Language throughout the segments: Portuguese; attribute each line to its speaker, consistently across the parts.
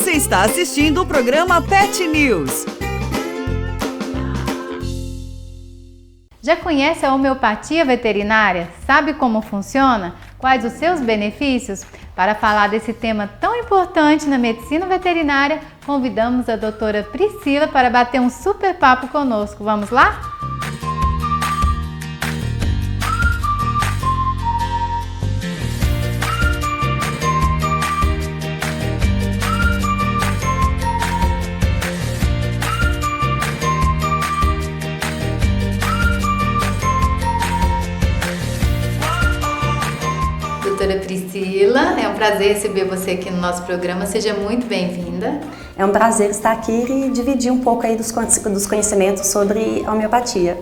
Speaker 1: Você está assistindo o programa Pet News.
Speaker 2: Já conhece a homeopatia veterinária? Sabe como funciona? Quais os seus benefícios? Para falar desse tema tão importante na medicina veterinária, convidamos a doutora Priscila para bater um super papo conosco. Vamos lá? Doutora Priscila, é um prazer receber você aqui no nosso programa, seja muito bem-vinda.
Speaker 3: É um prazer estar aqui e dividir um pouco aí dos conhecimentos sobre a homeopatia.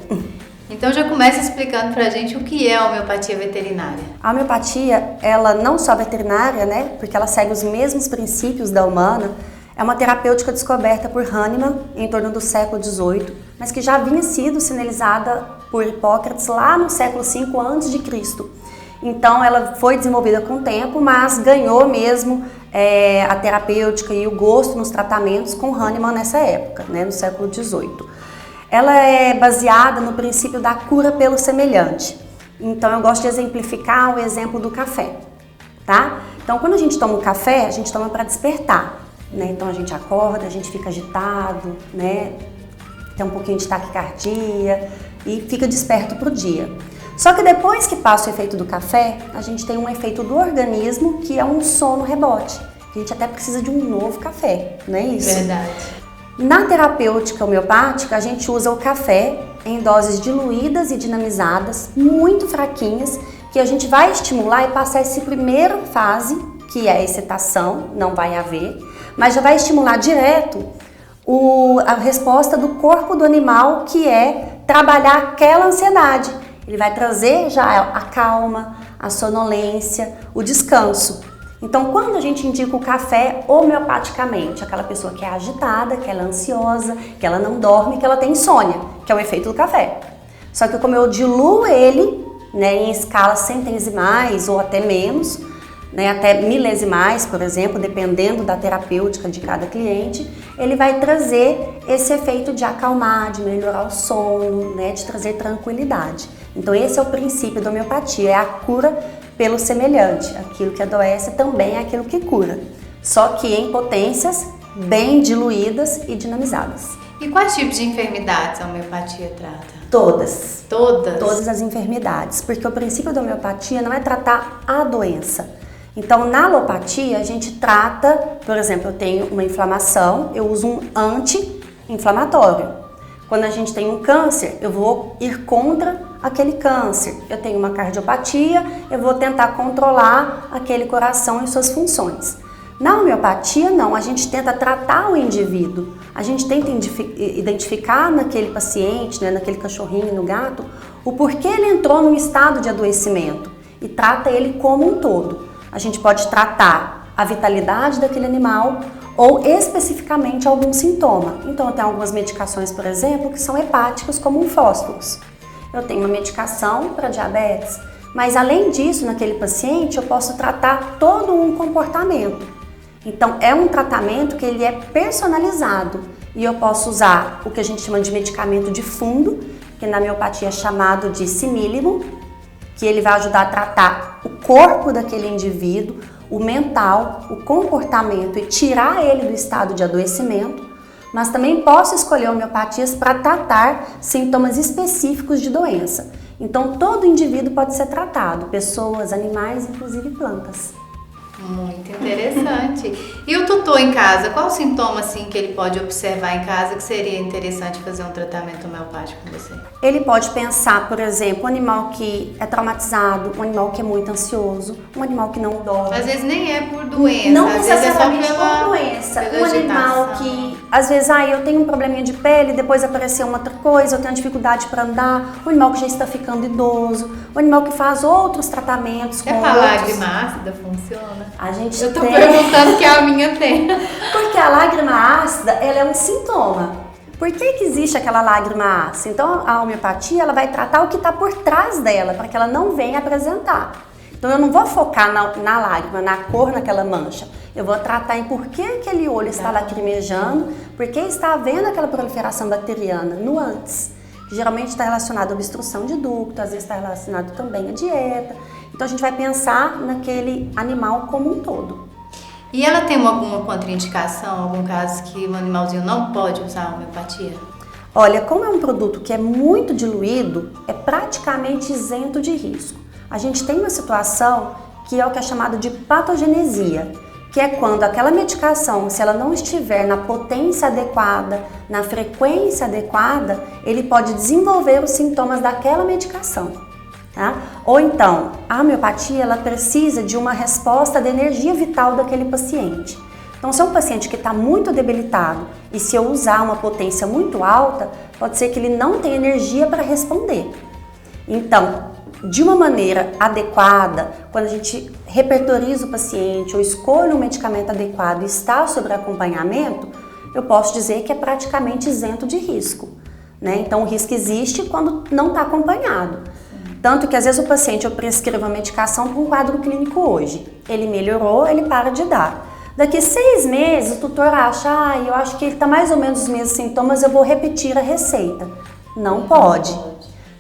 Speaker 2: Então já começa explicando pra gente o que é a homeopatia veterinária.
Speaker 3: A homeopatia, ela não só veterinária, né, porque ela segue os mesmos princípios da humana, é uma terapêutica descoberta por Hahnemann em torno do século XVIII, mas que já havia sido sinalizada por Hipócrates lá no século V a.C. Então ela foi desenvolvida com o tempo, mas ganhou mesmo a terapêutica e o gosto nos tratamentos com Hahnemann nessa época, né, no século XVIII. Ela é baseada no princípio da cura pelo semelhante. Então eu gosto de exemplificar o exemplo do café, tá? Então quando a gente toma um café, a gente toma para despertar, né? Então a gente acorda, a gente fica agitado, né? Tem um pouquinho de taquicardia e fica desperto para o dia. Só que depois que passa o efeito do café, a gente tem um efeito do organismo que é um sono rebote. A gente até precisa de um novo café, não é isso?
Speaker 2: Verdade.
Speaker 3: Na terapêutica homeopática, a gente usa o café em doses diluídas e dinamizadas, muito fraquinhas, que a gente vai estimular e passar essa primeira fase, que é a excitação, não vai haver, mas já vai estimular direto a resposta do corpo do animal, que é trabalhar aquela ansiedade. Ele vai trazer já a calma, a sonolência, o descanso. Então, quando a gente indica o café homeopaticamente, aquela pessoa que é agitada, que ela é ansiosa, que ela não dorme, que ela tem insônia, que é o efeito do café. Só que como eu diluo ele, né, em escalas centesimais ou até menos, né, até milesimais, por exemplo, dependendo da terapêutica de cada cliente, ele vai trazer esse efeito de acalmar, de melhorar o sono, né, de trazer tranquilidade. Então esse é o princípio da homeopatia, é a cura pelo semelhante. Aquilo que adoece também é aquilo que cura, só que em potências bem diluídas e dinamizadas.
Speaker 2: E quais tipos de enfermidades a homeopatia trata?
Speaker 3: Todas.
Speaker 2: Todas?
Speaker 3: Todas as enfermidades, porque o princípio da homeopatia não é tratar a doença. Então, na alopatia, a gente trata, por exemplo, eu tenho uma inflamação, eu uso um anti-inflamatório. Quando a gente tem um câncer, eu vou ir contra aquele câncer. Eu tenho uma cardiopatia, eu vou tentar controlar aquele coração e suas funções. Na homeopatia, não, a gente tenta tratar o indivíduo. A gente tenta identificar naquele paciente, né, naquele cachorrinho, no gato, o porquê ele entrou num estado de adoecimento e trata ele como um todo. A gente pode tratar a vitalidade daquele animal ou especificamente algum sintoma. Então eu tenho algumas medicações, por exemplo, que são hepáticas, como um fósforos. Eu tenho uma medicação para diabetes, mas além disso, naquele paciente, eu posso tratar todo um comportamento. Então é um tratamento que ele é personalizado e eu posso usar o que a gente chama de medicamento de fundo, que na homeopatia é chamado de simílimo, que ele vai ajudar a tratar o corpo daquele indivíduo, o mental, o comportamento e tirar ele do estado de adoecimento, mas também posso escolher homeopatias para tratar sintomas específicos de doença. Então todo indivíduo pode ser tratado, pessoas, animais, inclusive plantas.
Speaker 2: Muito interessante. E o tutor em casa, qual o sintoma assim que ele pode observar em casa que seria interessante fazer um tratamento homeopático com você?
Speaker 3: Ele pode pensar, por exemplo, um animal que é traumatizado, um animal que é muito ansioso, um animal que não dorme.
Speaker 2: Às vezes nem é por doença,
Speaker 3: não
Speaker 2: às vezes é só
Speaker 3: necessariamente por doença. Um animal que, às vezes, eu tenho um probleminha de pele, depois apareceu uma outra coisa, eu tenho dificuldade para andar, um animal que já está ficando idoso, um animal que faz outros tratamentos.
Speaker 2: É para lágrima ácida funciona?
Speaker 3: Eu
Speaker 2: tô perguntando que a minha tem.
Speaker 3: Porque a lágrima ácida, ela é um sintoma. Por que existe aquela lágrima ácida? Então a homeopatia ela vai tratar o que está por trás dela, para que ela não venha apresentar. Então Então eu não vou focar na lágrima, na cor naquela mancha. Eu vou tratar em por que aquele olho está lacrimejando, por que está havendo aquela proliferação bacteriana no antes. Que geralmente está relacionado à obstrução de ducto, às vezes está relacionado também à dieta. Então a gente vai pensar naquele animal como um todo.
Speaker 2: E ela tem alguma contraindicação, algum caso que o animalzinho não pode usar a homeopatia?
Speaker 3: Olha, como é um produto que é muito diluído, é praticamente isento de risco. A gente tem uma situação que é o que é chamado de patogenesia, que é quando aquela medicação, se ela não estiver na potência adequada, na frequência adequada, ele pode desenvolver os sintomas daquela medicação. Tá? Ou então, a homeopatia ela precisa de uma resposta de energia vital daquele paciente. Então, se é um paciente que está muito debilitado e se eu usar uma potência muito alta, pode ser que ele não tenha energia para responder. Então, de uma maneira adequada, quando a gente repertoriza o paciente ou escolhe um medicamento adequado e está sob acompanhamento, eu posso dizer que é praticamente isento de risco, né? Então, o risco existe quando não está acompanhado. Tanto que às vezes o paciente, eu prescrevo a medicação para um quadro clínico hoje. Ele melhorou, ele para de dar. Daqui 6 meses o tutor acha, eu acho que ele está mais ou menos os mesmos sintomas, eu vou repetir a receita. Não pode.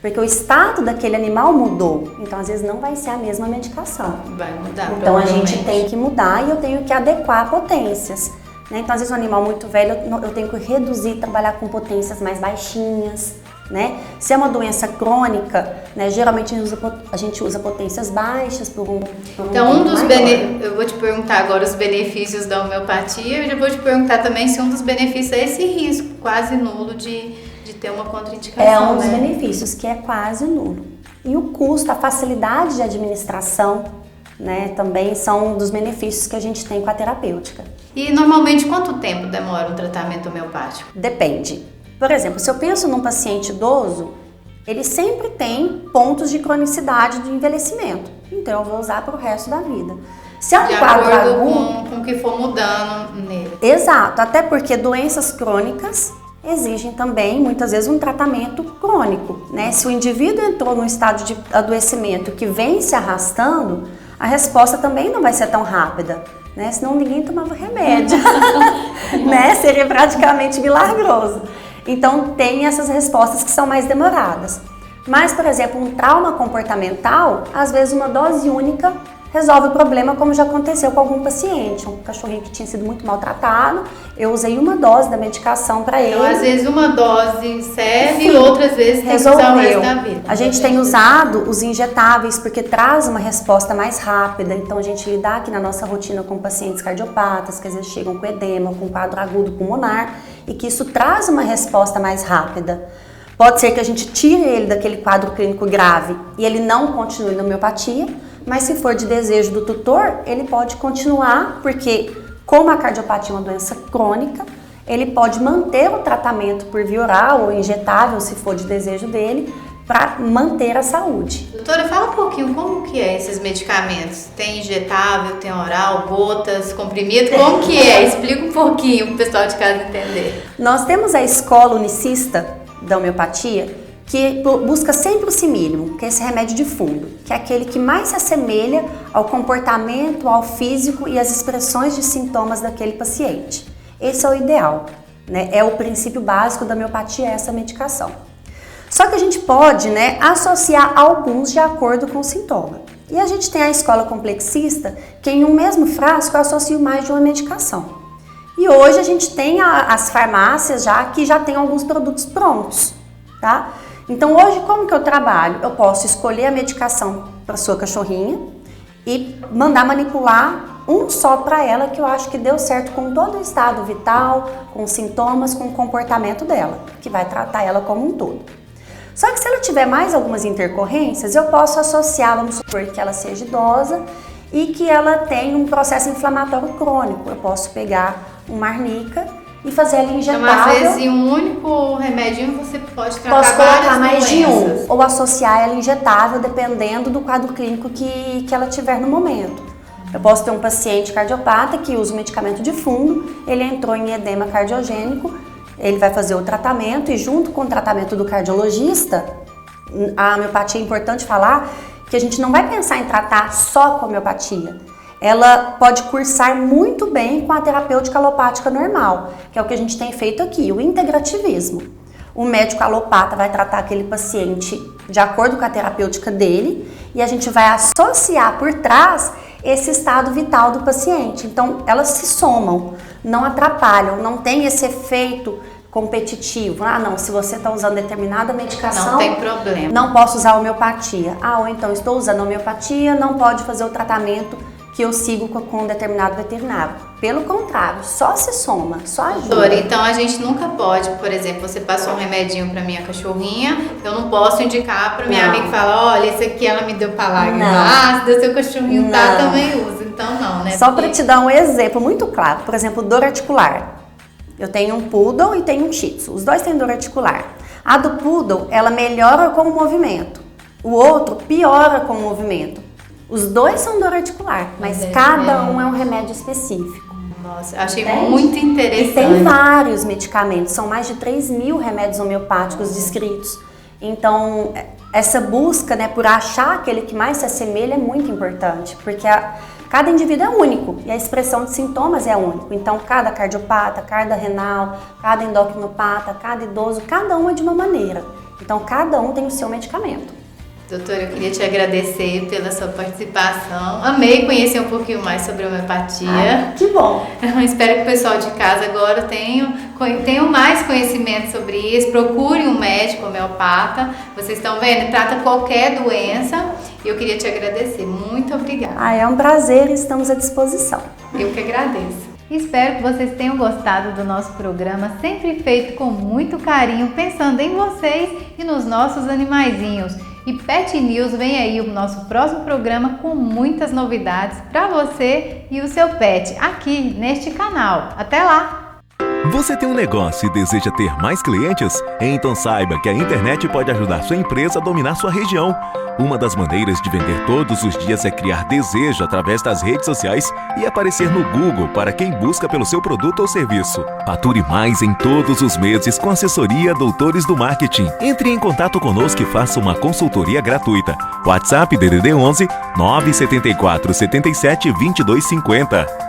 Speaker 3: Porque o estado daquele animal mudou. Então às vezes não vai ser a mesma medicação.
Speaker 2: Vai mudar.
Speaker 3: Então a gente tem que mudar e eu tenho que adequar potências. Né? Então às vezes um animal muito velho eu tenho que reduzir, trabalhar com potências mais baixinhas. Né? Se é uma doença crônica, né, geralmente a gente usa potências baixas por um
Speaker 2: Então, eu vou te perguntar agora os benefícios da homeopatia e já vou te perguntar também se um dos benefícios é esse risco quase nulo de ter uma contraindicação.
Speaker 3: É um dos benefícios, que é quase nulo. E o custo, a facilidade de administração, né, também são um dos benefícios que a gente tem com a terapêutica.
Speaker 2: E normalmente quanto tempo demora um tratamento homeopático?
Speaker 3: Depende. Por exemplo, se eu penso num paciente idoso, ele sempre tem pontos de cronicidade do envelhecimento. Então, eu vou usar para o resto da vida. Se é um quadro agudo,
Speaker 2: com o que for mudando nele.
Speaker 3: Exato, até porque doenças crônicas exigem também, muitas vezes, um tratamento crônico. Né? Se o indivíduo entrou num estado de adoecimento que vem se arrastando, a resposta também não vai ser tão rápida. Né? Senão ninguém tomava remédio. Né? Seria praticamente milagroso. Então, tem essas respostas que são mais demoradas. Mas, por exemplo, um trauma comportamental, às vezes uma dose única resolve o problema, como já aconteceu com algum paciente. Um cachorrinho que tinha sido muito maltratado, eu usei uma dose da medicação para ele.
Speaker 2: Então, às vezes uma dose serve e outras vezes tem que usar o resto da vida.
Speaker 3: A gente tem usado os injetáveis porque traz uma resposta mais rápida. Então, a gente lidar aqui na nossa rotina com pacientes cardiopatas, que às vezes chegam com edema, com quadro agudo pulmonar, e que isso traz uma resposta mais rápida. Pode ser que a gente tire ele daquele quadro clínico grave e ele não continue na homeopatia, mas se for de desejo do tutor, ele pode continuar, porque como a cardiopatia é uma doença crônica, ele pode manter o tratamento por via oral ou injetável, se for de desejo dele, para manter a saúde.
Speaker 2: Doutora, fala um pouquinho como que é esses medicamentos? Tem injetável, tem oral, gotas, comprimido, como que é? Explica um pouquinho para o pessoal de casa entender.
Speaker 3: Nós temos a escola unicista da homeopatia, que busca sempre o simílimo, que é esse remédio de fundo, que é aquele que mais se assemelha ao comportamento, ao físico e às expressões de sintomas daquele paciente. Esse é o ideal, né? É o princípio básico da homeopatia, essa medicação. Só que a gente pode, né, associar alguns de acordo com o sintoma. E a gente tem a escola complexista, que em um mesmo frasco eu associo mais de uma medicação. E hoje a gente tem as farmácias que já tem alguns produtos prontos, tá? Então hoje como que eu trabalho? Eu posso escolher a medicação para sua cachorrinha e mandar manipular um só para ela que eu acho que deu certo com todo o estado vital, com os sintomas, com o comportamento dela, que vai tratar ela como um todo. Só que se ela tiver mais algumas intercorrências, eu posso associar, vamos supor que ela seja idosa e que ela tenha um processo inflamatório crônico. Eu posso pegar uma arnica e fazer ela injetável.
Speaker 2: Então, às vezes, em um único remedinho você pode tratar
Speaker 3: posso colocar mais
Speaker 2: doenças.
Speaker 3: de um, ou associar ela injetável, dependendo do quadro clínico que ela tiver no momento. Eu posso ter um paciente cardiopata que usa o medicamento de fundo, ele entrou em edema cardiogênico, ele vai fazer o tratamento e junto com o tratamento do cardiologista, a homeopatia é importante falar porque a gente não vai pensar em tratar só com homeopatia. Ela pode cursar muito bem com a terapêutica alopática normal, que é o que a gente tem feito aqui, o integrativismo. O médico alopata vai tratar aquele paciente de acordo com a terapêutica dele e a gente vai associar por trás esse estado vital do paciente. Então, elas se somam, não atrapalham, não tem esse efeito competitivo. Ah, não, se você está usando determinada medicação,
Speaker 2: não tem problema,
Speaker 3: não posso usar homeopatia. Ah, ou então estou usando homeopatia, não pode fazer o tratamento que eu sigo com um determinado veterinário. Pelo contrário, só se soma, só ajuda.
Speaker 2: Doutora, então a gente nunca pode, por exemplo, você passou um remedinho para minha cachorrinha, eu não posso indicar para minha amiga e falar, olha, esse aqui ela me deu pra lágrima ácida, seu cachorrinho tá, também usa. Então não, né?
Speaker 3: Só para te dar um exemplo muito claro, por exemplo, dor articular. Eu tenho um poodle e tenho um shih tzu, os dois têm dor articular. A do poodle, ela melhora com o movimento, o outro piora com o movimento. Os dois são dor articular, mas cada um é um remédio específico.
Speaker 2: Nossa, achei muito interessante.
Speaker 3: E tem vários medicamentos, são mais de 3.000 remédios homeopáticos descritos. Então, essa busca, né, por achar aquele que mais se assemelha é muito importante, porque cada indivíduo é único e a expressão de sintomas é único. Então, cada cardiopata, cada renal, cada endocrinopata, cada idoso, cada um é de uma maneira. Então, cada um tem o seu medicamento.
Speaker 2: Doutora, eu queria te agradecer pela sua participação. Amei conhecer um pouquinho mais sobre a homeopatia.
Speaker 3: Ai, que bom!
Speaker 2: Espero que o pessoal de casa agora tenham mais conhecimento sobre isso. Procure um médico homeopata. Vocês estão vendo? Trata qualquer doença. E eu queria te agradecer. Muito obrigada.
Speaker 3: É um prazer e estamos à disposição.
Speaker 2: Eu que agradeço. Espero que vocês tenham gostado do nosso programa, sempre feito com muito carinho, pensando em vocês e nos nossos animaizinhos. E Pet News vem aí o nosso próximo programa com muitas novidades para você e o seu pet aqui neste canal. Até lá!
Speaker 4: Você tem um negócio e deseja ter mais clientes? Então saiba que a internet pode ajudar sua empresa a dominar sua região. Uma das maneiras de vender todos os dias é criar desejo através das redes sociais e aparecer no Google para quem busca pelo seu produto ou serviço. Fature mais em todos os meses com a assessoria Doutores do Marketing. Entre em contato conosco e faça uma consultoria gratuita. WhatsApp DDD 11 974 77 2250.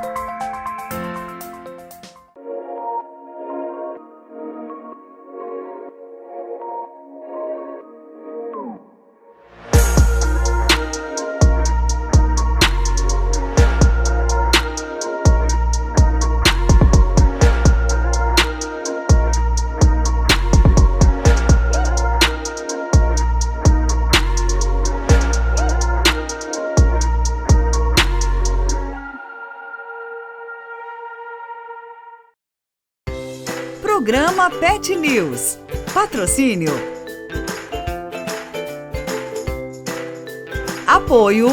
Speaker 1: Programa Pet News. Patrocínio. Apoio